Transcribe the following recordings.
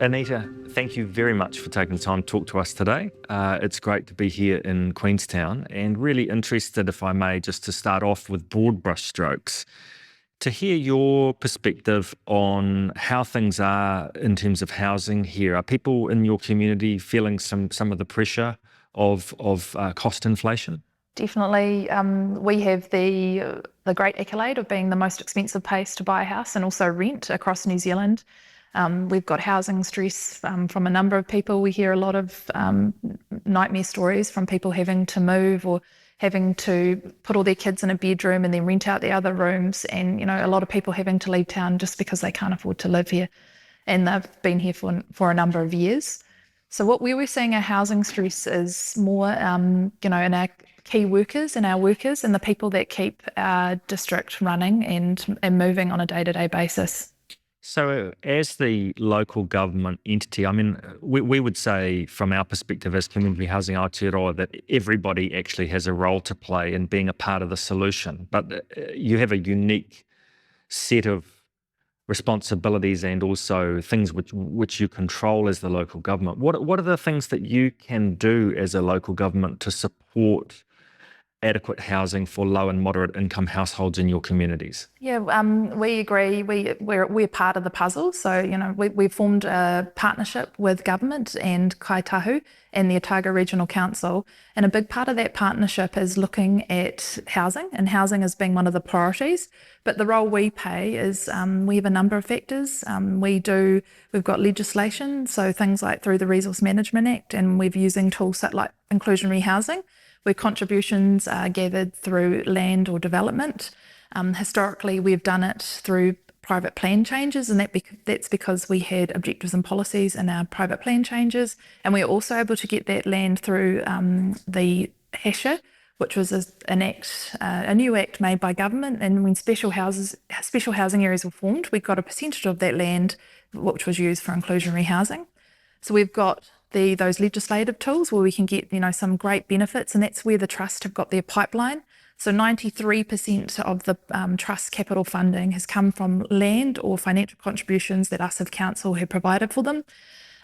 Anita, thank you very much for taking the time to talk to us today. It's great to be here in Queenstown and really interested, if I may, just to start off with broad brushstrokes, to hear your perspective on how things are in terms of housing here. Are people in your community feeling some of the pressure of cost inflation? Definitely. We have the great accolade of being the most expensive place to buy a house and also rent across New Zealand. We've got housing stress from a number of people. We hear a lot of nightmare stories from people having to move or having to put all their kids in a bedroom and then rent out the other rooms, and a lot of people having to leave town just because they can't afford to live here, and they've been here for a number of years. So what we were seeing our housing stress is more, in our key workers and our workers and the people that keep our district running and moving on a day-to-day basis. So as the local government entity, I mean, we would say from our perspective as Community Housing Aotearoa that everybody actually has a role to play in being a part of the solution. But you have a unique set of responsibilities and also things which you control as the local government. What are the things that you can do as a local government to support adequate housing for low and moderate income households in your communities? Yeah, we agree. We're part of the puzzle. So, we formed a partnership with government and Kai Tahu and the Otago Regional Council. And a big part of that partnership is looking at housing, and housing as being one of the priorities. But the role we play is we have a number of factors. We've got legislation, so things like through the Resource Management Act, and we're using tools like inclusionary housing, where contributions are gathered through land or development. Historically, we've done it through private plan changes, and that's because we had objectives and policies in our private plan changes, and we were also able to get that land through the HESHA, which was a new act made by government. And when special housing areas were formed, we got a percentage of that land which was used for inclusionary housing. So we've got those legislative tools where we can get some great benefits, and that's where the trust have got their pipeline. So 93% of the trust capital funding has come from land or financial contributions that us as council have provided for them.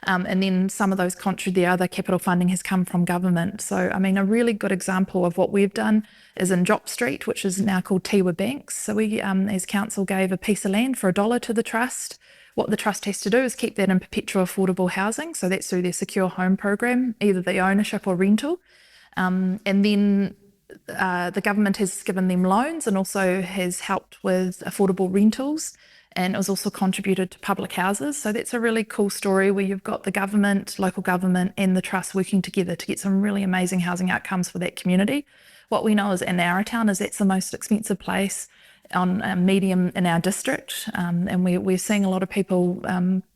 And then some of those the other capital funding has come from government. So, I mean, a really good example of what we've done is in Jopp Street, which is now called Tiwa Banks. So we, as council, gave a piece of land for $1 to the trust. What the trust has to do is keep that in perpetual affordable housing. So that's through their secure home program, either the ownership or rental. And then the government has given them loans and also has helped with affordable rentals, and it was also contributed to public houses. So that's a really cool story where you've got the government, local government and the trust working together to get some really amazing housing outcomes for that community. What we know is in Arrowtown is that's the most expensive place on medium in our district, and we're seeing a lot of people,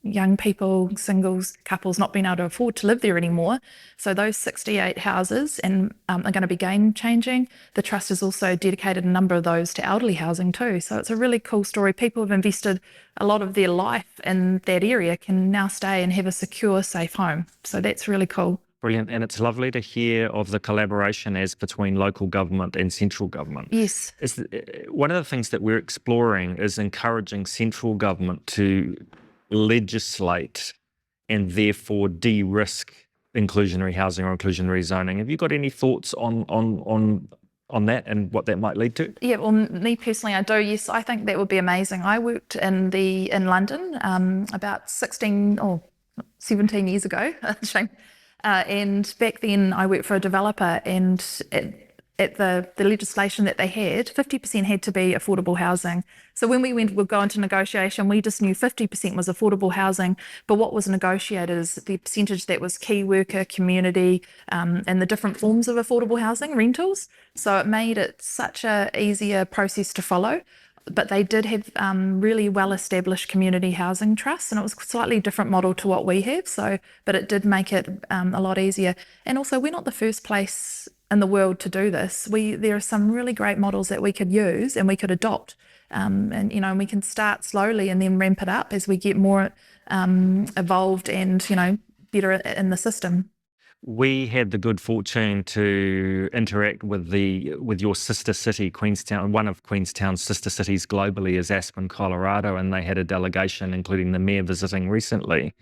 young people, singles, couples not being able to afford to live there anymore. So those 68 houses are going to be game changing. The trust has also dedicated a number of those to elderly housing too. So it's a really cool story. People have invested a lot of their life in that area can now stay and have a secure, safe home. So that's really cool. Brilliant. And it's lovely to hear of the collaboration as between local government and central government. Yes. One of the things that we're exploring is encouraging central government to legislate and therefore de-risk inclusionary housing or inclusionary zoning. Have you got any thoughts on that and what that might lead to? Yeah, well, me personally, I do. Yes, I think that would be amazing. I worked in London about 16 or 17 years ago. Shame. And back then I worked for a developer, and at the legislation that they had, 50% had to be affordable housing. So when we'd go into negotiation, we just knew 50% was affordable housing, but what was negotiated is the percentage that was key worker, community, and the different forms of affordable housing, rentals. So it made it such a easier process to follow. But they did have really well-established community housing trusts, and it was a slightly different model to what we have. But it did make it a lot easier. And also, we're not the first place in the world to do this. There are some really great models that we could use and we could adopt, and we can start slowly and then ramp it up as we get more evolved and better in the system. We had the good fortune to interact with your sister city, Queenstown. One of Queenstown's sister cities globally is Aspen, Colorado, and they had a delegation, including the mayor, visiting recently.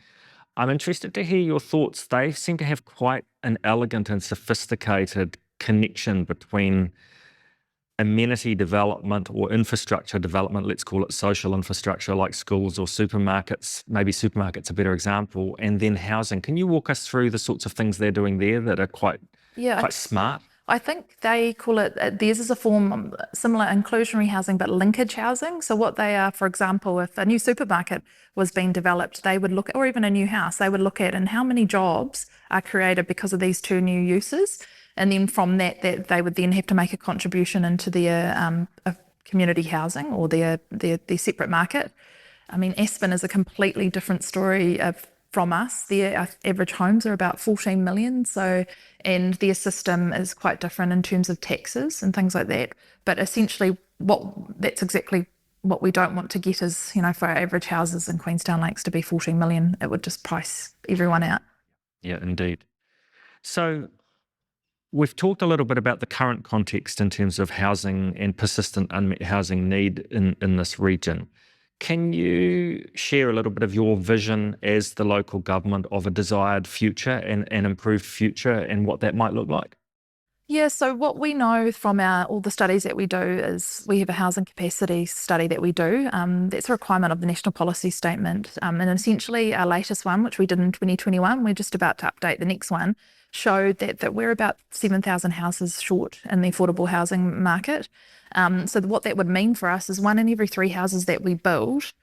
I'm interested to hear your thoughts. They seem to have quite an elegant and sophisticated connection between amenity development or infrastructure development, let's call it social infrastructure like schools or supermarkets, maybe supermarkets a better example, and then housing. Can you walk us through the sorts of things they're doing there that are quite smart? I think they call it, theirs is a form similar inclusionary housing, but linkage housing. So what they are, for example, if a new supermarket was being developed, they would look at, or even a new house, they would look at and how many jobs are created because of these two new uses. And then from that they would then have to make a contribution into their community housing or their separate market. I mean, Aspen is a completely different story from us. Their average homes are about 14 million, and their system is quite different in terms of taxes and things like that. But essentially, that's exactly what we don't want to get is, for our average houses in Queenstown Lakes to be 14 million, it would just price everyone out. Yeah, indeed. So we've talked a little bit about the current context in terms of housing and persistent unmet housing need in this region. Can you share a little bit of your vision as the local government of a desired future and an improved future and what that might look like? Yeah, so what we know from all the studies that we do is we have a housing capacity study that we do. That's a requirement of the National Policy Statement. And essentially our latest one, which we did in 2021, we're just about to update the next one, showed that we're about 7,000 houses short in the affordable housing market. So what that would mean for us is 1 in every 3 houses that we build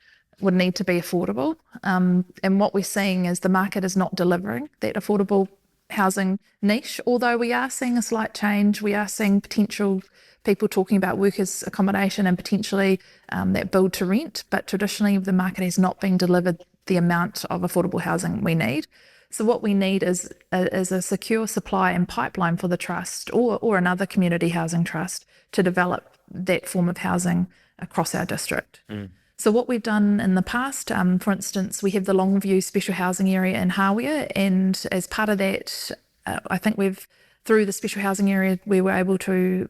would need to be affordable. And what we're seeing is the market is not delivering that affordable housing niche, although we are seeing a slight change. We are seeing potential people talking about workers' accommodation and potentially that build to rent, but traditionally the market has not been delivered the amount of affordable housing we need. So what we need is a secure supply and pipeline for the trust or another community housing trust to develop that form of housing across our district. So what we've done in the past, for instance, we have the Longview Special Housing Area in Hawea, and as part of that, I think through the special housing area, we were able to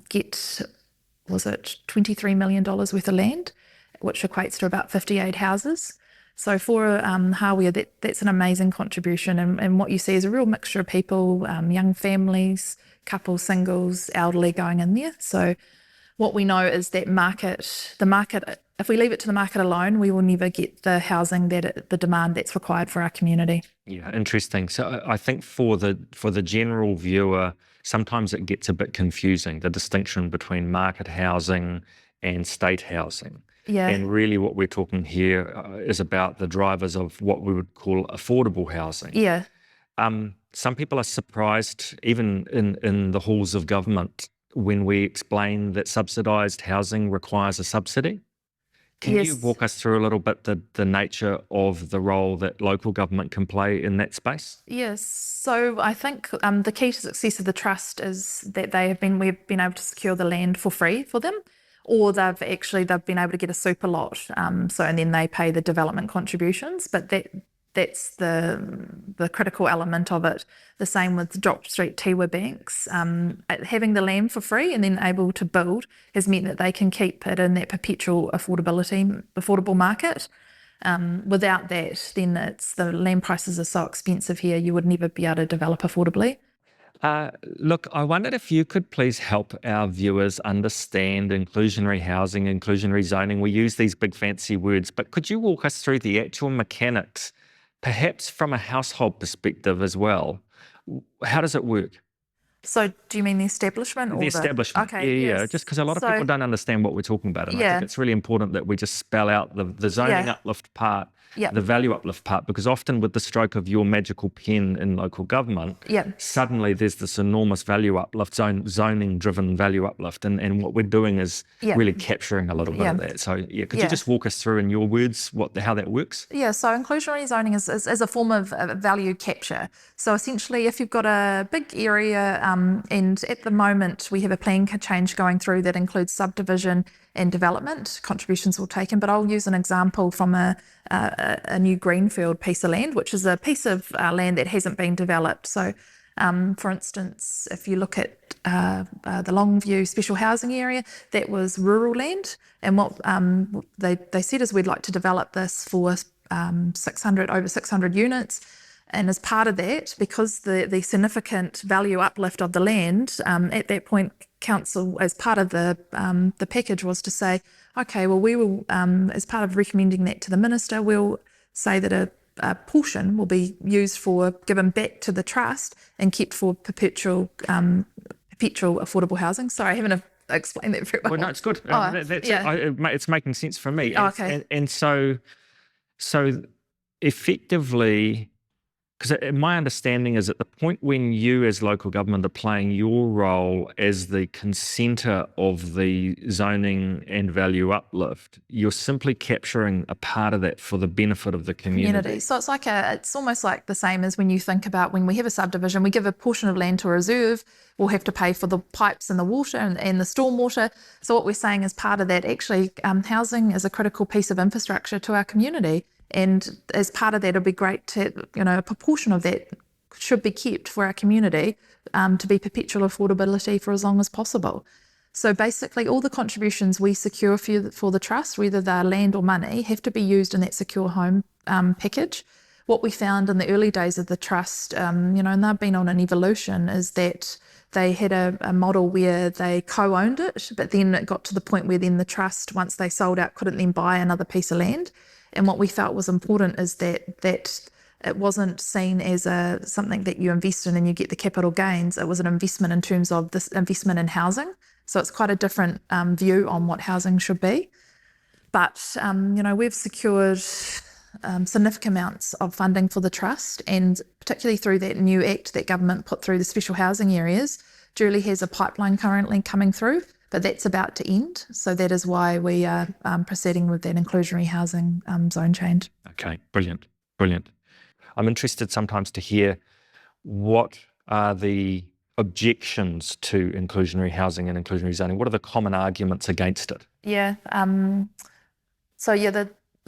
get, was it $23 million worth of land, which equates to about 58 houses. So for Hawea, that's an amazing contribution, and what you see is a real mixture of people, young families, couples, singles, elderly going in there. So what we know is that the market, if we leave it to the market alone, we will never get the housing the demand that's required for our community. Yeah, interesting. So I think for the general viewer, sometimes it gets a bit confusing, the distinction between market housing and state housing. Yeah. And really what we're talking here is about the drivers of what we would call affordable housing. Yeah. Some people are surprised, even in the halls of government, when we explain that subsidised housing requires a subsidy. Can you walk us through a little bit the nature of the role that local government can play in that space? Yes. So I think the key to success of the trust is that we've been able to secure the land for free for them, or they've been able to get a super lot. And then they pay the development contributions, but that's the critical element of it. The same with Drop Street Tiwa Banks. Having the land for free and then able to build has meant that they can keep it in that perpetual affordable market. Without that, then the land prices are so expensive here, you would never be able to develop affordably. Look, I wondered if you could please help our viewers understand inclusionary housing, inclusionary zoning. We use these big fancy words, but could you walk us through the actual mechanics, perhaps from a household perspective as well? How does it work? So do you mean the establishment? Or the establishment, okay, yeah. yes. Just because a lot of people don't understand what we're talking about. And I think it's really important that we just spell out the zoning uplift part, the value uplift part, because often with the stroke of your magical pen in local government, suddenly there's this enormous value uplift, zoning-driven value uplift. And what we're doing is really capturing a little bit of that. So could you just walk us through in your words how that works? Yeah, so inclusionary zoning is a form of value capture. So essentially, if you've got a big area, and at the moment we have a plan change going through that includes subdivision and development, contributions will taken, but I'll use an example from a new greenfield piece of land, which is a piece of land that hasn't been developed. So for instance, if you look at the Longview Special Housing Area, that was rural land, and what they said is we'd like to develop this for over 600 units. And as part of that, because the significant value uplift of the land, at that point, council, as part of the package, was to say, okay, well, we will, as part of recommending that to the minister, we'll say that a portion will be used for, given back to the trust and kept for perpetual affordable housing. Sorry, I haven't explained that very well. Well, no, it's good. It's making sense for me. Okay. And so effectively, because my understanding is at the point when you as local government are playing your role as the consenter of the zoning and value uplift, you're simply capturing a part of that for the benefit of the community. So it's almost like the same as when you think about when we have a subdivision, we give a portion of land to a reserve, we'll have to pay for the pipes and the water and the stormwater. So what we're saying is part of that, actually, housing is a critical piece of infrastructure to our community. And as part of that, it'll be great to, a proportion of that should be kept for our community to be perpetual affordability for as long as possible. So basically, all the contributions we secure for the trust, whether they're land or money, have to be used in that secure home package. What we found in the early days of the trust, and they've been on an evolution, is that they had a model where they co-owned it, but then it got to the point where then the trust, once they sold out, couldn't then buy another piece of land. And what we felt was important is that it wasn't seen as something that you invest in and you get the capital gains. It was an investment in terms of this investment in housing. So it's quite a different view on what housing should be. But, we've secured significant amounts of funding for the trust, and particularly through that new act that government put through the special housing areas. Julie has a pipeline currently coming through, but that's about to end. So that is why we are proceeding with that inclusionary housing zone change. Okay, brilliant. I'm interested sometimes to hear what are the objections to inclusionary housing and inclusionary zoning. What are the common arguments against it? The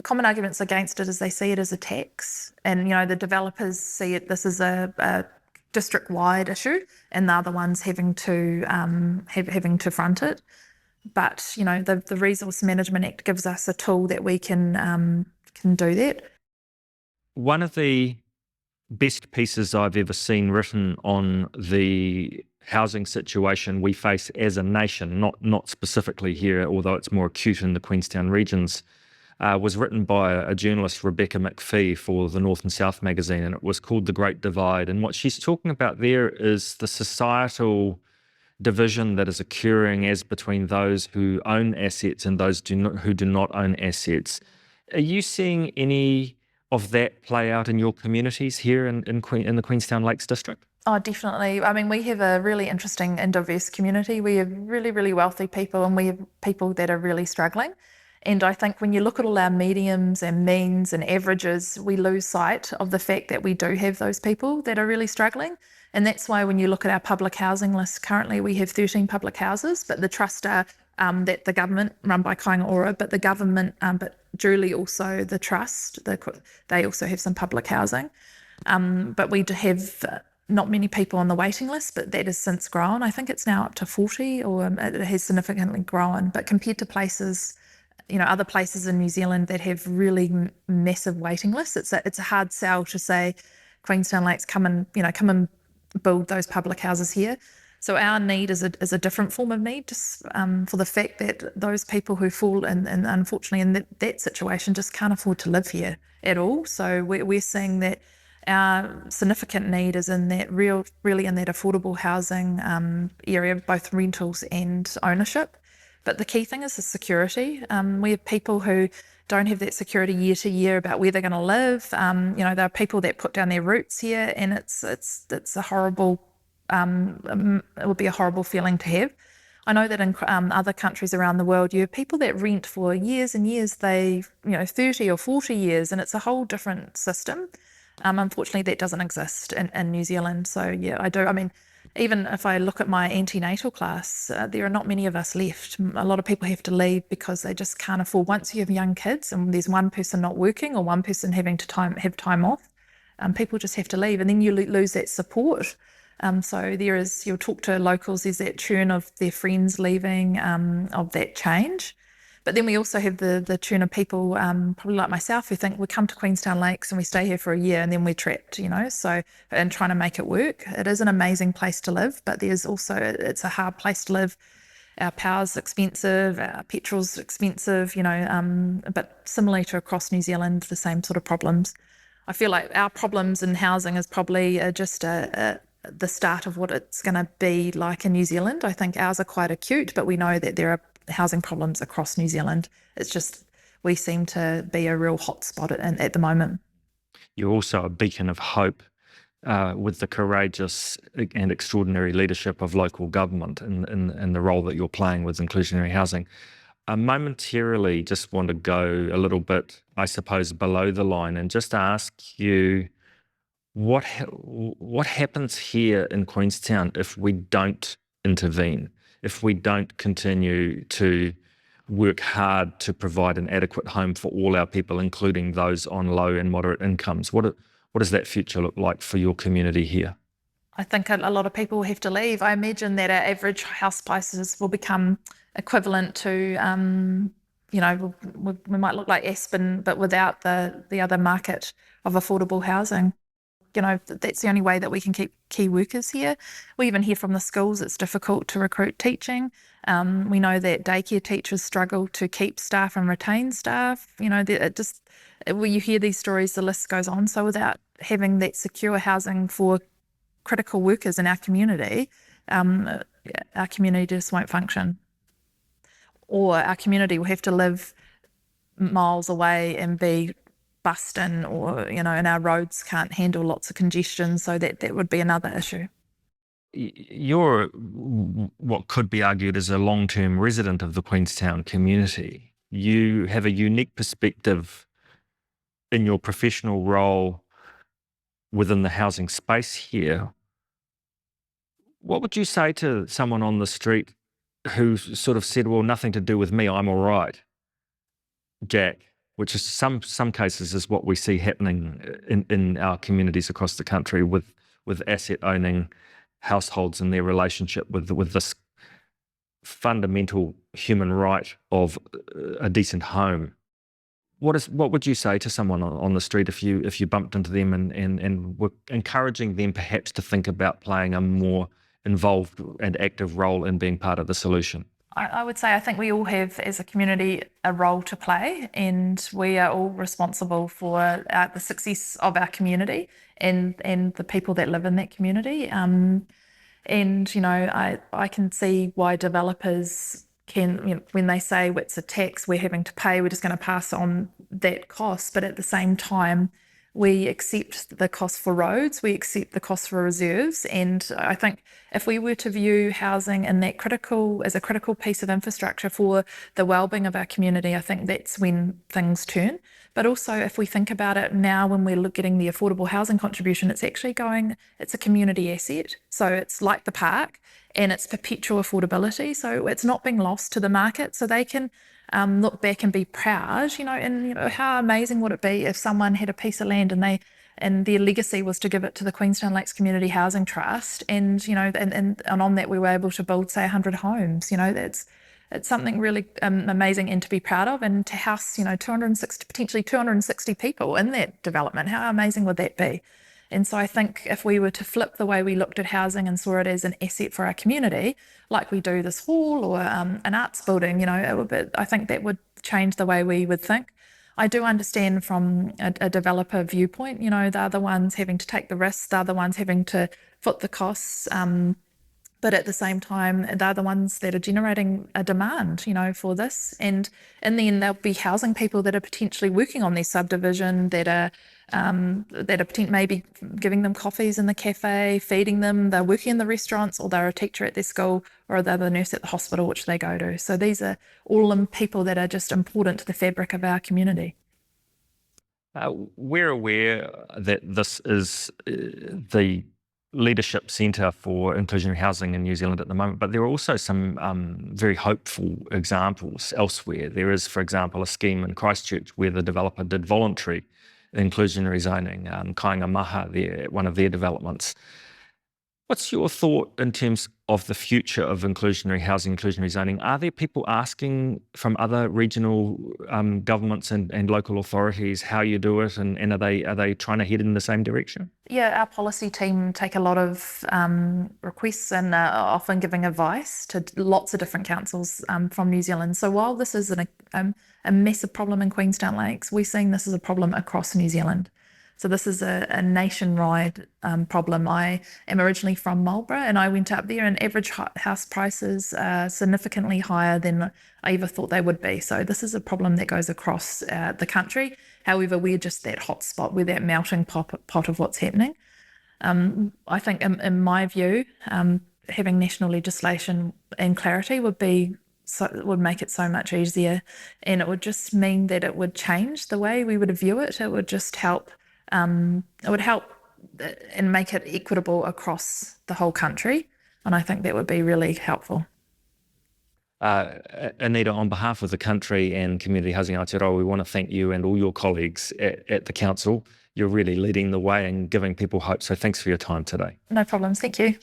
common arguments against it is they see it as a tax, and the developers see it this is a district-wide issue, and they're the ones having to front it. But the Resource Management Act gives us a tool that we can do that. One of the best pieces I've ever seen written on the housing situation we face as a nation, not specifically here, although it's more acute in the Queenstown regions, was written by a journalist, Rebecca McPhee, for the North and South magazine, and it was called The Great Divide. And what she's talking about there is the societal division that is occurring as between those who own assets and those who do not own assets. Are you seeing any of that play out in your communities here in the Queenstown Lakes District? Oh, definitely. I mean, we have a really interesting and diverse community. We have really, really wealthy people, and we have people that are really struggling. And I think when you look at all our mediums and means and averages, we lose sight of the fact that we do have those people that are really struggling. And that's why when you look at our public housing list, currently we have 13 public houses, but the trust are that the government, run by Kāinga Ora, but the government, but Julie also, the trust, they also have some public housing. But we do have not many people on the waiting list, but that has since grown. I think it's now up to 40, or it has significantly grown. But compared to places, other places in New Zealand that have really massive waiting lists, it's a hard sell to say, Queenstown Lakes, come and build those public houses here. So our need is a different form of need, just for the fact that those people who fall in unfortunately in that situation just can't afford to live here at all. So we're seeing that our significant need is in that really in that affordable housing area, both rentals and ownership. But the key thing is the security. We have people who don't have that security year to year about where they're going to live. There are people that put down their roots here, and it's a horrible. It would be a horrible feeling to have. I know that in other countries around the world, you have people that rent for years and years. 30 or 40 years, and it's a whole different system. Unfortunately, that doesn't exist in New Zealand. So yeah, I do. I mean, even if I look at my antenatal class, there are not many of us left. A lot of people have to leave because they just can't afford. Once you have young kids and there's one person not working or one person having to have time off, people just have to leave, and then you lose that support. So you'll talk to locals, there's that churn of their friends leaving, of that change. But then we also have the tune of people, probably like myself, who think we come to Queenstown Lakes and we stay here for a year and then we're trapped, so, and trying to make it work. It is an amazing place to live, but there's also, it's a hard place to live. Our power's expensive, our petrol's expensive, but similarly to across New Zealand, the same sort of problems. I feel like our problems in housing is probably just the start of what it's going to be like in New Zealand. I think ours are quite acute, but we know that there are housing problems across New Zealand. It's just we seem to be a real hotspot at the moment. You're also a beacon of hope with the courageous and extraordinary leadership of local government in the role that you're playing with inclusionary housing. I momentarily just want to go a little bit, I suppose, below the line and just ask you what happens here in Queenstown if we don't intervene, if we don't continue to work hard to provide an adequate home for all our people, including those on low and moderate incomes. What does that future look like for your community here? I think a lot of people will have to leave. I imagine that our average house prices will become equivalent to, we might look like Aspen, but without the other market of affordable housing. That's the only way that we can keep key workers here. We even hear from the schools it's difficult to recruit teaching. We know that daycare teachers struggle to keep staff and retain staff. When you hear these stories, the list goes on. So without having that secure housing for critical workers in our community just won't function. Or our community will have to live miles away and be bussed in, or and our roads can't handle lots of congestion, so that would be another issue. You're what could be argued as a long-term resident of the Queenstown community. You have a unique perspective in your professional role within the housing space here. What would you say to someone on the street who sort of said, well, nothing to do with me, I'm all right, Jack? Which is some cases is what we see happening in our communities across the country with asset owning households and their relationship with this fundamental human right of a decent home. What would you say to someone on the street if you bumped into them and were encouraging them perhaps to think about playing a more involved and active role in being part of the solution? I would say I think we all have, as a community, a role to play, and we are all responsible for the success of our community and the people that live in that community. I can see why developers can, when they say it's a tax we're having to pay, we're just going to pass on that cost. But at the same time, we accept the cost for roads, we accept the cost for reserves. And I think if we were to view housing in that as a critical piece of infrastructure for the well-being of our community, I think that's when things turn. But also, if we think about it now, when we're getting the affordable housing contribution, it's actually it's a community asset. So it's like the park, and it's perpetual affordability. So it's not being lost to the market. So they can look back and be proud, and how amazing would it be if someone had a piece of land and their legacy was to give it to the Queenstown Lakes Community Housing Trust, and on that we were able to build, say, 100 homes. It's something really amazing and to be proud of, and to house, potentially 260 people in that development. How amazing would that be? And so I think if we were to flip the way we looked at housing and saw it as an asset for our community, like we do this hall or an arts building, I think that would change the way we would think. I do understand from a developer viewpoint, they're the ones having to take the risks, they're the ones having to foot the costs, but at the same time, they're the ones that are generating a demand, for this. And in the end, they'll be housing people that are potentially working on their subdivision, that are maybe giving them coffees in the cafe, feeding them, they're working in the restaurants, or they're a teacher at their school, or they're the nurse at the hospital which they go to. So these are all people that are just important to the fabric of our community. We're aware that this is the leadership centre for inclusionary housing in New Zealand at the moment, but there are also some very hopeful examples elsewhere. There is, for example, a scheme in Christchurch where the developer did voluntary inclusionary zoning, Kainga Maha, one of their developments. What's your thought in terms of the future of inclusionary housing, inclusionary zoning? Are there people asking from other regional governments and local authorities how you do it, and are they trying to head in the same direction? Yeah, our policy team take a lot of requests and often giving advice to lots of different councils from New Zealand. So while this is a massive problem in Queenstown Lakes, we're seeing this as a problem across New Zealand. So this is a nationwide problem. I am originally from Marlborough, and I went up there, and average house prices are significantly higher than I ever thought they would be. So this is a problem that goes across the country. However, we're just that hot spot. We're that melting pot of what's happening. I think, in my view, having national legislation and clarity would make it so much easier, and it would just mean that it would change the way we would view it. It would just help. It would help and make it equitable across the whole country, and I think that would be really helpful. Anita, on behalf of the country and Community Housing Aotearoa, we want to thank you and all your colleagues at the council. You're really leading the way and giving people hope. So thanks for your time today. No problems. Thank you.